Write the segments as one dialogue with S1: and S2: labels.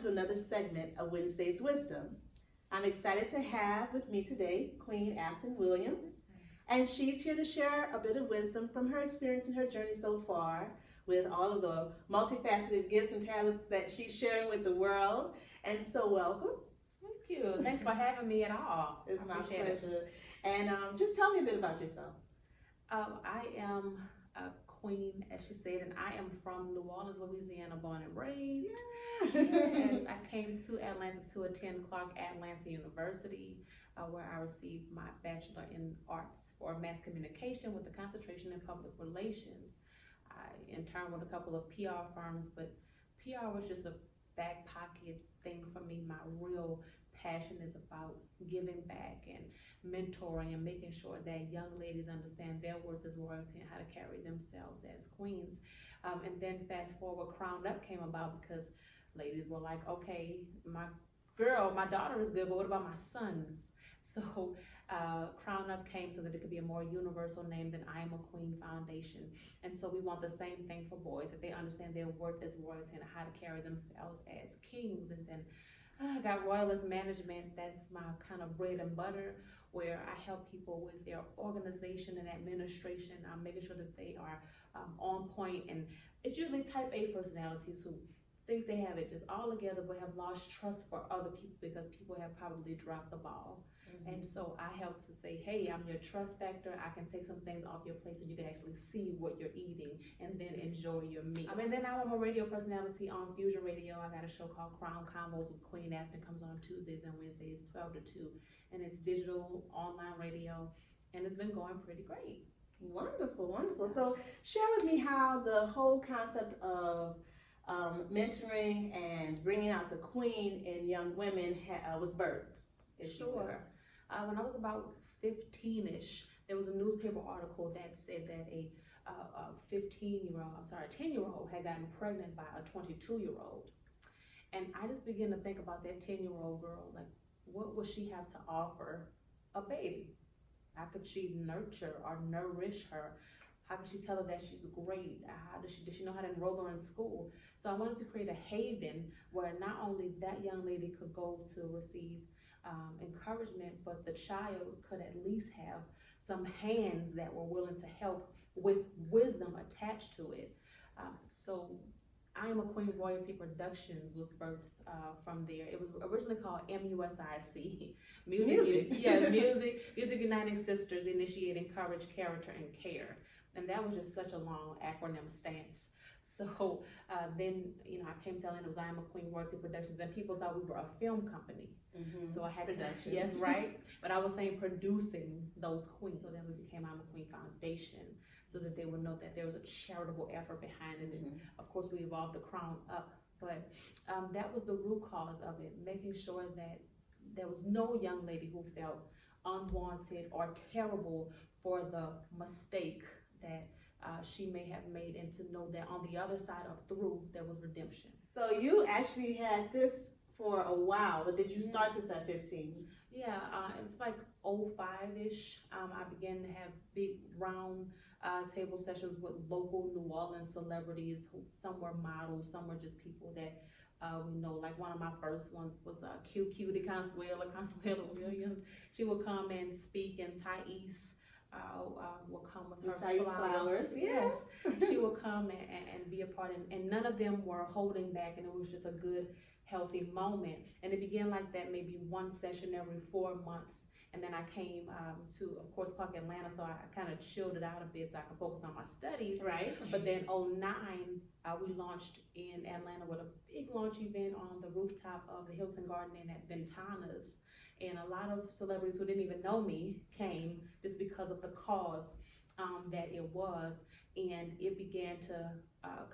S1: to another segment of Wednesday's Wisdom. I'm excited to have with me today Queen Aftan Williams, and she's here to share a bit of wisdom from her experience and her journey so far with all of the multifaceted gifts and talents that she's sharing with the world. And so welcome.
S2: Thank you. Thanks for having me at all.
S1: It's my pleasure. And just tell me a bit about yourself.
S2: I am a queen, as she said, and I am from New Orleans, Louisiana, born and raised. Yes, I came to Atlanta to attend Clark Atlanta University, where I received my Bachelor in Arts for Mass Communication with a concentration in Public Relations. I interned with a couple of PR firms, but PR was just a back pocket thing for me. My real passion is about giving back and mentoring and making sure that young ladies understand their worth as royalty and how to carry themselves as queens. And then fast forward, Crown Up came about because ladies were like, okay, my daughter is good, but what about my sons? So Crown Up came so that it could be a more universal name than I Am a Queen Foundation. And so we want the same thing for boys, that they understand their worth as royalty and how to carry themselves as kings. And then I got Royalist Management. That's my kind of bread and butter, where I help people with their organization and administration. I'm making sure that they are on point. And it's usually type A personalities who think they have it just all together, but have lost trust for other people because people have probably dropped the ball. And so I help to say, hey, I'm your trust factor. I can take some things off your plate so you can actually see what you're eating and then enjoy your meal. And then now I'm a radio personality on Fusion Radio. I got a show called Crown Combos with Queen Aftan. Comes on Tuesdays and Wednesdays, 12 to 2. And it's digital, online radio, and it's been going pretty great.
S1: Wonderful, wonderful. So share with me how the whole concept of mentoring and bringing out the queen in young women was birthed.
S2: Sure. When I was about 15-ish, there was a newspaper article that said that a 10-year-old had gotten pregnant by a 22-year-old. And I just began to think about that 10-year-old girl, like, what would she have to offer a baby? How could she nurture or nourish her? How could she tell her that she's great? Does she know how to enroll her in school? So I wanted to create a haven where not only that young lady could go to receive encouragement, but the child could at least have some hands that were willing to help with wisdom attached to it. So I Am a Queen Royalty Productions was birthed from there. It was originally called MUSIC, Music Uniting Sisters, Initiating Courage, Character, and Care. And that was just such a long acronym stance. So then, I came telling it was I Am a Queen Royalty Productions, and people thought we were a film company. So I had
S1: production.
S2: Yes, right. But I was saying producing those queens. So then we became I Am a Queen Foundation, so that they would know that there was a charitable effort behind it. And of course, we evolved the Crown Up. But that was the root cause of it, making sure that there was no young lady who felt unwanted or terrible for the mistake that she may have made, and to know that on the other side of through there was redemption.
S1: So you actually had this for a while, but did you start this at 15?
S2: Yeah, it's like 05-ish. I began to have big round table sessions with local New Orleans celebrities. Some were models, some were just people that we know. Like one of my first ones was Cutie Consuela Williams. She would come and speak, and Thais will come with her flowers.
S1: Yes.
S2: She will come and be a part, and none of them were holding back, and it was just a good, healthy moment. And it began like that, maybe one session every 4 months. And then I came to, of course, Clark Atlanta, so I kind of chilled it out a bit so I could focus on my studies.
S1: Right.
S2: But then 09, we launched in Atlanta with a big launch event on the rooftop of the Hilton Garden Inn at Ventana's. And a lot of celebrities who didn't even know me came just because of the cause that it was. And it began to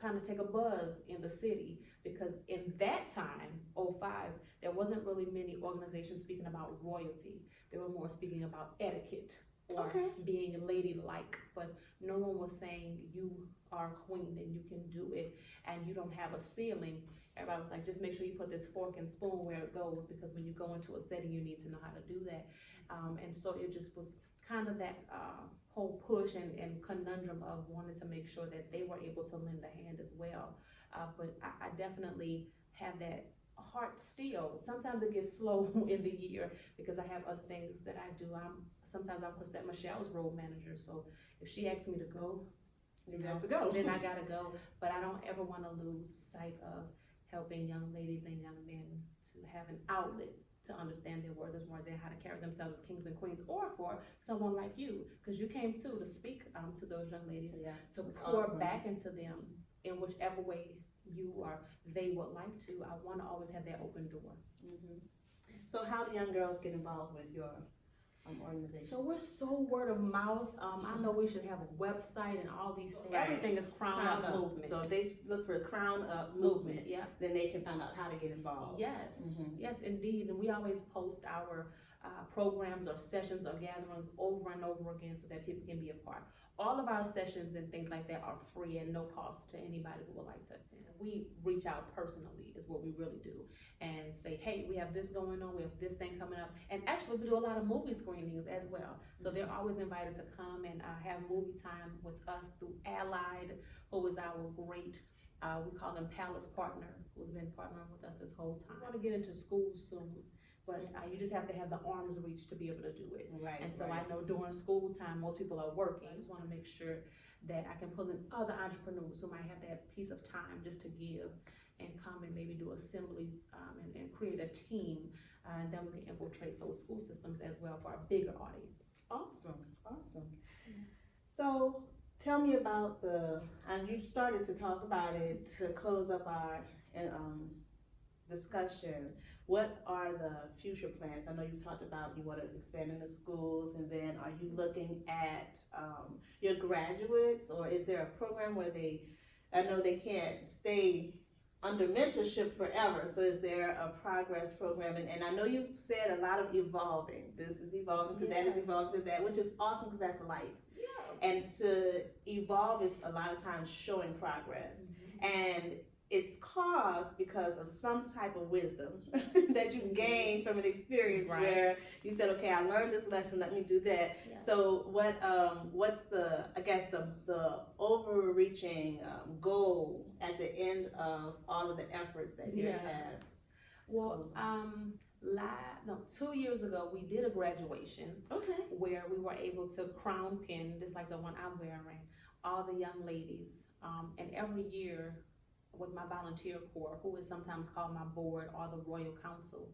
S2: kind of take a buzz in the city, because in that time, 05, there wasn't really many organizations speaking about royalty. They were more speaking about etiquette or being ladylike, but no one was saying you are a queen and you can do it and you don't have a ceiling. Everybody was like, just make sure you put this fork and spoon where it goes, because when you go into a setting, you need to know how to do that. And so it just was kind of that whole push and conundrum of wanting to make sure that they were able to lend a hand as well. But I definitely have that heart still. Sometimes it gets slow in the year because I have other things that I do. Sometimes I'm Chrisette Michelle's road manager, so if she asks me to go,
S1: you have to go.
S2: Then I gotta go. But I don't ever want to lose sight of helping young ladies and young men to have an outlet to understand their worth as more as how to carry themselves as kings and queens, or for someone like you, because you came too to speak to those young ladies, to pour back into them in whichever way you or they would like to. I want to always have that open door.
S1: So how do young girls get involved with your organization?
S2: So we're so word of mouth. I know we should have a website and all these things.
S1: Right.
S2: Everything is Crown Up Movement.
S1: So they look for Crown Up Movement.
S2: Yeah.
S1: Then they can find out how to get involved.
S2: Yes. Yes, indeed. And we always post our programs or sessions or gatherings over and over again so that people can be a part. All of our sessions and things like that are free and no cost to anybody who would like to attend. We reach out personally is what we really do, and say, hey, we have this going on, we have this thing coming up. And actually we do a lot of movie screenings as well. So they're always invited to come and have movie time with us through Allied, who is our great, we call them Palace partner, who's been partnering with us this whole time. I want to get into school soon. But you just have to have the arm's reach to be able to do it.
S1: Right.
S2: And so I know during school time, most people are working. I just want to make sure that I can pull in other entrepreneurs who might have that piece of time just to give and come and maybe do assemblies and create a team. And then we can infiltrate those school systems as well for a bigger audience.
S1: Awesome, awesome. So tell me about and you started to talk about it to close up our discussion. What are the future plans? I know you talked about you want to expand into schools, and then are you looking at your graduates, or is there a program where I know they can't stay under mentorship forever, so is there a progress program? And I know you said a lot of evolving. This is evolving to that, is evolving to that, which is awesome because that's life. Yeah. And to evolve is a lot of times showing progress. And it's caused because of some type of wisdom that you've gained from an experience where you said, okay, I learned this lesson, let me do that. Yeah. So what's the overreaching goal at the end of all of the efforts that you have?
S2: Well, 2 years ago, we did a graduation where we were able to crown pin, just like the one I'm wearing, all the young ladies. And every year, with my volunteer corps, who is sometimes called my board or the Royal Council,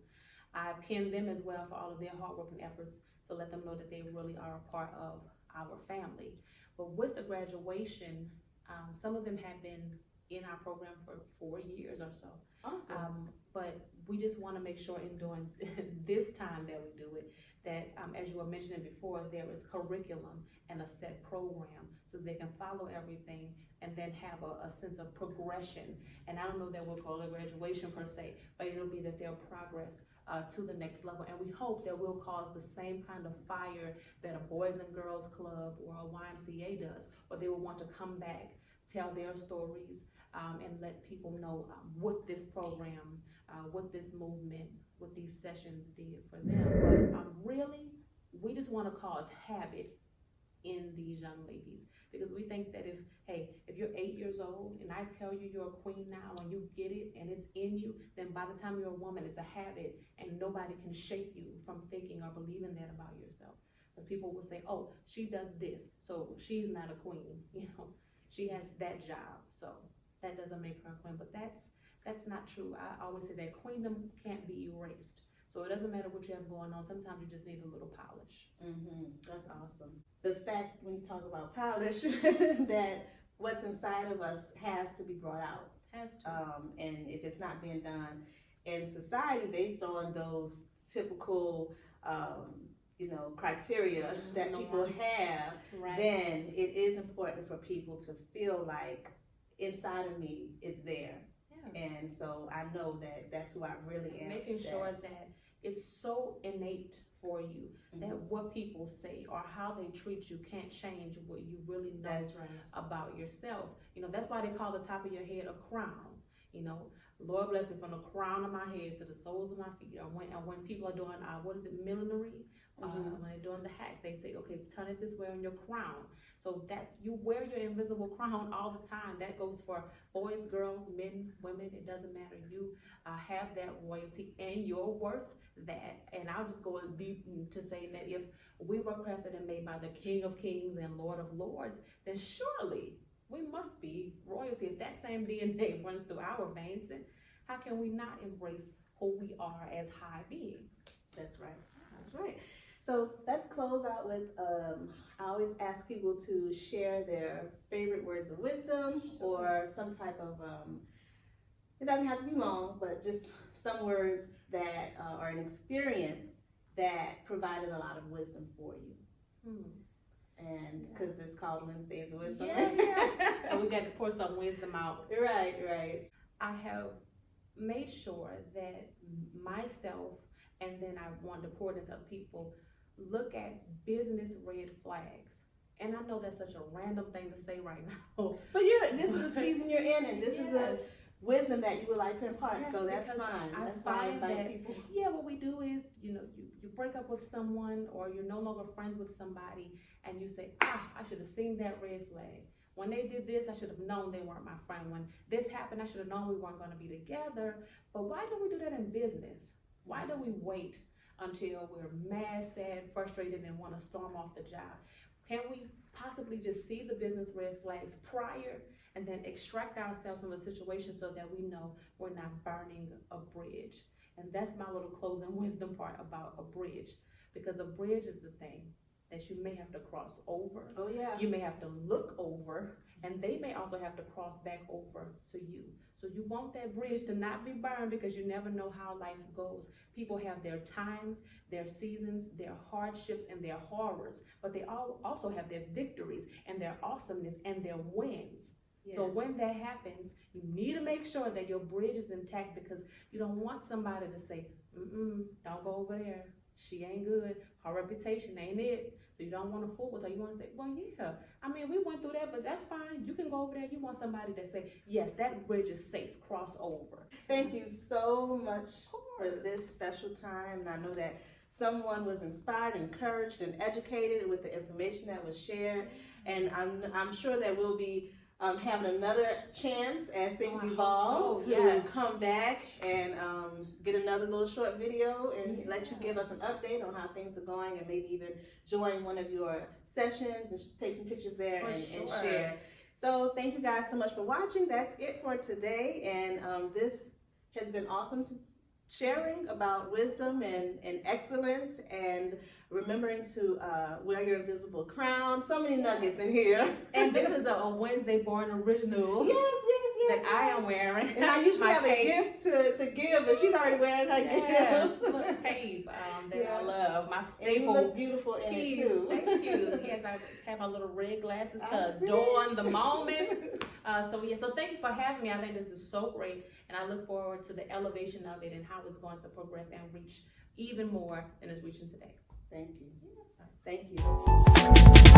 S2: I pin them as well for all of their hard work and efforts to let them know that they really are a part of our family. But with the graduation, some of them have been in our program for 4 years or so. Awesome. But we just want to make sure in doing this time that we do it, that as you were mentioning before, there is curriculum and a set program so they can follow everything and then have a sense of progression. And I don't know that we'll call it graduation per se, but it'll be that they'll progress to the next level. And we hope that we'll cause the same kind of fire that a Boys and Girls Club or a YMCA does, where they will want to come back, tell their stories, and let people know what this program, what this movement, what these sessions did for them. But really, we just want to cause habit in these young ladies, because we think that if you're 8 years old and I tell you you're a queen now and you get it and it's in you, then by the time you're a woman, it's a habit and nobody can shake you from thinking or believing that about yourself. Because people will say, oh, she does this, so she's not a queen, she has that job, so that doesn't make her a queen. But that's not true. I always say that queendom can't be erased. So it doesn't matter what you have going on. Sometimes you just need a little polish.
S1: That's awesome. The fact when you talk about polish, that what's inside of us has to be brought out.
S2: Has to.
S1: And if it's not being done in society based on those typical, criteria that people have, then it is important for people to feel like inside of me it's there. Yeah. And so I know that that's who I really am.
S2: Making sure that it's so innate for you that what people say or how they treat you can't change what you really know about yourself. That's why they call the top of your head a crown. Lord bless me, from the crown of my head to the soles of my feet. And when people are doing millinery, when they're doing the hats, they say, okay, turn it this way on your crown. So you wear your invisible crown all the time. That goes for boys, girls, men, women, it doesn't matter. You have that royalty and you're worth that. And I'll just go deep into saying that if we were crafted and made by the King of Kings and Lord of Lords, then surely we must be royalty. If that same DNA runs through our veins, then how can we not embrace who we are as high beings?
S1: That's right. That's right. So let's close out with, I always ask people to share their favorite words of wisdom or some type of, it doesn't have to be long, but just some words that are an experience that provided a lot of wisdom for you. And because it's called Wednesdays of Wisdom.
S2: So we got to pour some wisdom out.
S1: Right, right.
S2: I have made sure that myself, and then I wanted to pour it into other people, look at business red flags. And I know that's such a random thing to say right now.
S1: But this is the season you're in, and this is the wisdom that you would like to impart. So that's fine. That's fine by people.
S2: Yeah, what we do is, you break up with someone, or you're no longer friends with somebody, and you say, I should have seen that red flag. When they did this, I should have known they weren't my friend. When this happened, I should have known we weren't going to be together. But why don't we do that in business? Why do we wait until we're mad, sad, frustrated, and want to storm off the job? Can we possibly just see the business red flags prior and then extract ourselves from the situation so that we know we're not burning a bridge? And that's my little closing wisdom part about a bridge, because a bridge is the thing that you may have to cross over.
S1: Oh yeah.
S2: You may have to look over, and they may also have to cross back over to you. So you want that bridge to not be burned, because you never know how life goes. People have their times, their seasons, their hardships, and their horrors, but they all also have their victories and their awesomeness and their wins. Yes. So when that happens, you need to make sure that your bridge is intact, because you don't want somebody to say, don't go over there. She ain't good. Her reputation ain't it. So you don't want to fool with her. You want to say, well, yeah, I mean, we went through that, but that's fine. You can go over there. You want somebody to say, yes, that bridge is safe. Cross over.
S1: Thank you so much for this special time. And I know that someone was inspired, encouraged, and educated with the information that was shared. And I'm sure that we'll be having another chance as things evolve to come back and get another little short video and let you give us an update on how things are going, and maybe even join one of your sessions and take some pictures there and share. So thank you guys so much for watching. That's it for today, and this has been awesome sharing about wisdom and excellence, and remembering to wear your invisible crown. So many nuggets in here.
S2: And this is a Wednesday Born original.
S1: Yes.
S2: That I am wearing.
S1: And I usually have a gift to give, but she's already wearing her gift.
S2: Little cape that I love. My staple.
S1: And you look beautiful in it too.
S2: Thank you. Yes, I have my little red glasses to adorn the moment. So thank you for having me. I think this is so great, and I look forward to the elevation of it and how it's going to progress and reach even more than it's reaching today.
S1: Thank you. Thank you.